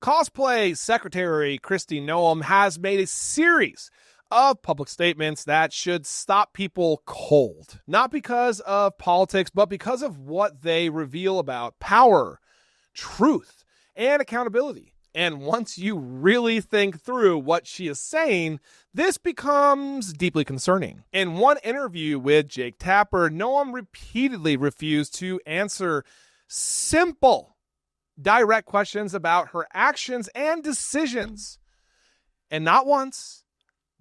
Cosplay Secretary Kristi Noem has made a series of public statements that should stop people cold. Not because of politics, but because of what they reveal about power, truth, and accountability. And once you really think through what she is saying, this becomes deeply concerning. In one interview with Jake Tapper, Noem repeatedly refused to answer simple, direct questions about her actions and decisions. And not once,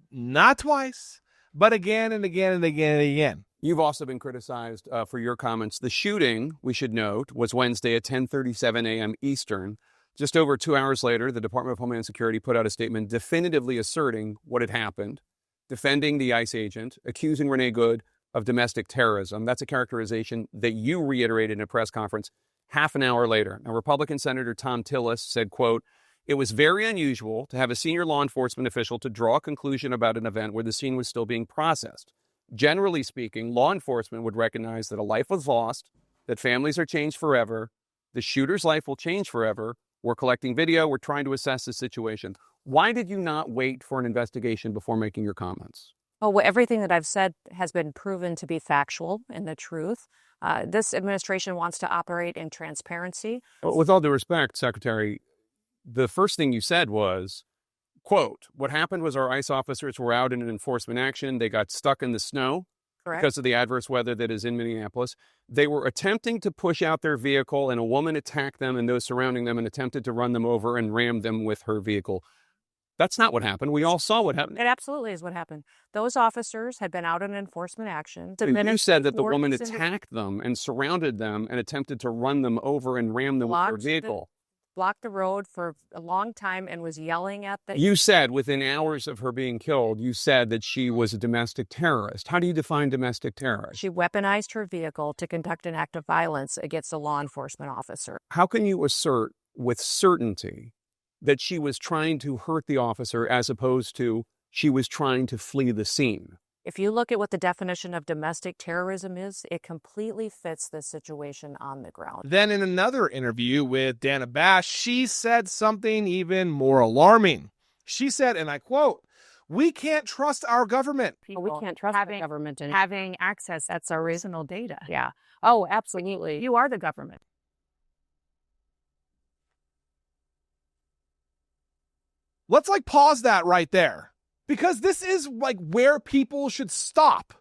not twice, but again and again and again and again. You've also been criticized for your comments. The shooting, we should note, was Wednesday at 10:37 a.m. Eastern. Just over 2 hours later, the Department of Homeland Security put out a statement definitively asserting what had happened, defending the ICE agent, accusing Renee Good of domestic terrorism. That's a characterization that you reiterated in a press conference half an hour later. Now, Republican Senator Thom Tillis said, quote, "It was very unusual to have a senior law enforcement official to draw a conclusion about an event where the scene was still being processed. Generally speaking, law enforcement would recognize that a life was lost, that families are changed forever, the shooter's life will change forever. We're collecting video. We're trying to assess the situation." Why did you not wait for an investigation before making your comments? Oh, well, everything that I've said has been proven to be factual and the truth. This administration wants to operate in transparency. Well, with all due respect, Secretary, the first thing you said was, quote, "What happened was our ICE officers were out in an enforcement action. They got stuck in the snow. Correct. Because of the adverse weather that is in Minneapolis. They were attempting to push out their vehicle, and a woman attacked them and those surrounding them and attempted to run them over and ram them with her vehicle." That's not what happened. We all saw what happened. It absolutely is what happened. Those officers had been out in enforcement action. You said that the woman attacked them and surrounded them and attempted to run them over and ram them with her vehicle. Blocked the road for a long time and was yelling at them. You said within hours of her being killed, you said that she was a domestic terrorist. How do you define domestic terrorist? She weaponized her vehicle to conduct an act of violence against a law enforcement officer. How can you assert with certainty that she was trying to hurt the officer as opposed to she was trying to flee the scene? If you look at what the definition of domestic terrorism is, it completely fits the situation on the ground. Then in another interview with Dana Bash, she said something even more alarming. She said, and I quote, "We can't trust our government." We can't trust the government. And having access, that's our reasonable data. Yeah. Oh, absolutely. You are the government. Let's pause that right there. Because this is where people should stop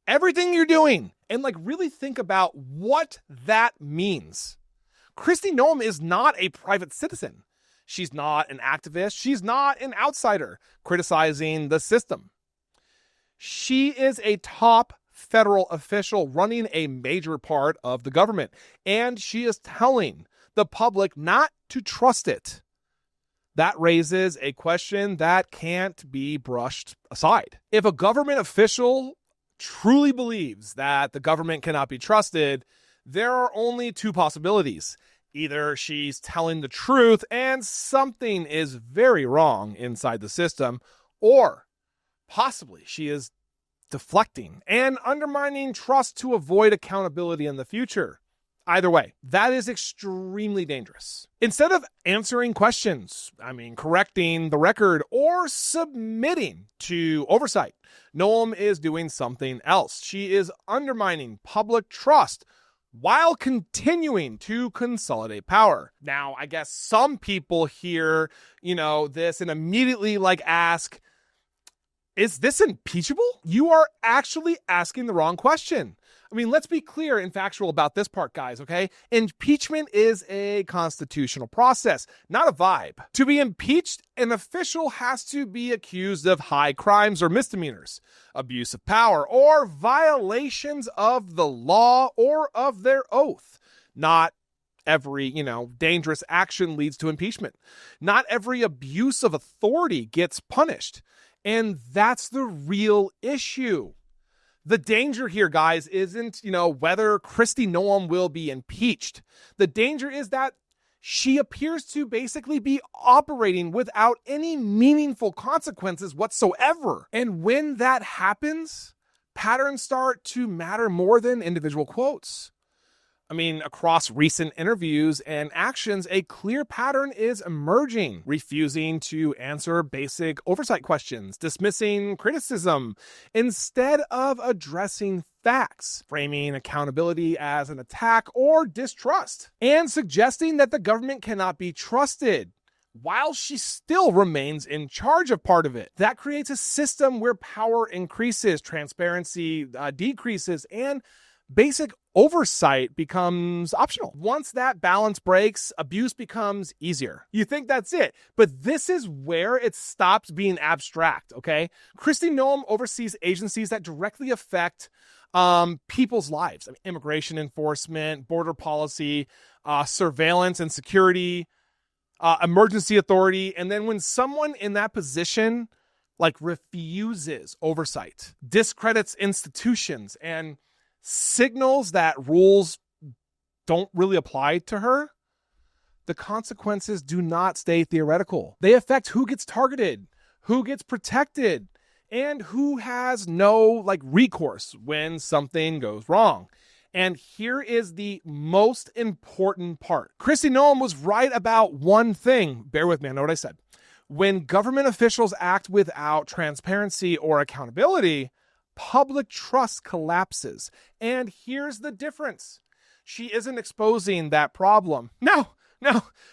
everything you're doing and really think about what that means. Kristi Noem is not a private citizen. She's not an activist. She's not an outsider criticizing the system. She is a top federal official running a major part of the government, and she is telling the public not to trust it. That raises a question that can't be brushed aside. If a government official truly believes that the government cannot be trusted, there are only two possibilities. Either she's telling the truth and something is very wrong inside the system, or possibly she is deflecting and undermining trust to avoid accountability in the future. Either way, that is extremely dangerous. Instead of answering questions, correcting the record, or submitting to oversight, Noem is doing something else. She is undermining public trust while continuing to consolidate power. Now, I guess some people hear, this and immediately ask, is this impeachable? You are actually asking the wrong question. Let's be clear and factual about this part, guys, okay? Impeachment is a constitutional process, not a vibe. To be impeached, an official has to be accused of high crimes or misdemeanors, abuse of power, or violations of the law or of their oath. Not every, dangerous action leads to impeachment. Not every abuse of authority gets punished. And that's the real issue. The danger here, guys, isn't, whether Kristi Noem will be impeached. The danger is that she appears to basically be operating without any meaningful consequences whatsoever. And when that happens, patterns start to matter more than individual quotes. I mean, across recent interviews and actions, a clear pattern is emerging, refusing to answer basic oversight questions, dismissing criticism instead of addressing facts, framing accountability as an attack or distrust, and suggesting that the government cannot be trusted while she still remains in charge of part of it. That creates a system where power increases, transparency decreases, and basic oversight becomes optional. Once that balance breaks, abuse becomes easier. You think that's it, but this is where it stops being abstract, okay? Kristi Noem oversees agencies that directly affect people's lives. I mean, immigration enforcement, border policy, surveillance and security, emergency authority. And then when someone in that position refuses oversight, discredits institutions, and signals that rules don't really apply to her, the consequences do not stay theoretical. They affect who gets targeted, who gets protected, and who has no recourse when something goes wrong. And here is the most important part. Kristi Noem was right about one thing. Bear with me, I know what I said. When government officials act without transparency or accountability, public trust collapses. And here's the difference. She isn't exposing that problem. No,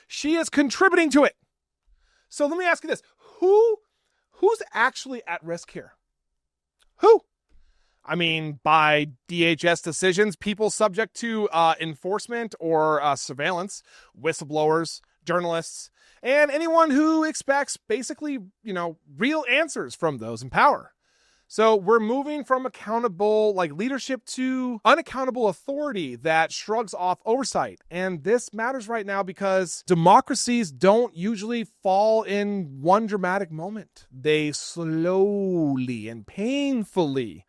she is contributing to it. So let me ask you this. Who's actually at risk here? Who? I mean, by DHS decisions, people subject to enforcement or surveillance, whistleblowers, journalists, and anyone who expects basically, real answers from those in power. So we're moving from accountable leadership to unaccountable authority that shrugs off oversight. And this matters right now because democracies don't usually fall in one dramatic moment. They slowly and painfully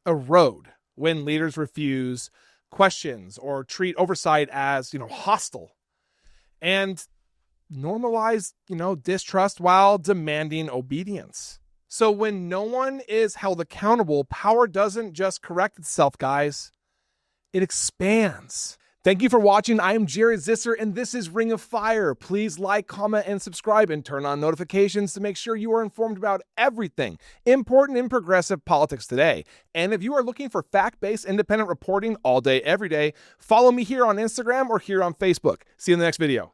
erode when leaders refuse questions or treat oversight as, hostile, and normalize, distrust while demanding obedience. So when no one is held accountable, power doesn't just correct itself, guys. It expands. Thank you for watching. I am Jared Zisser, and this is Ring of Fire. Please like, comment, and subscribe, and turn on notifications to make sure you are informed about everything important in progressive politics today. And if you are looking for fact-based independent reporting all day, every day, follow me here on Instagram or here on Facebook. See you in the next video.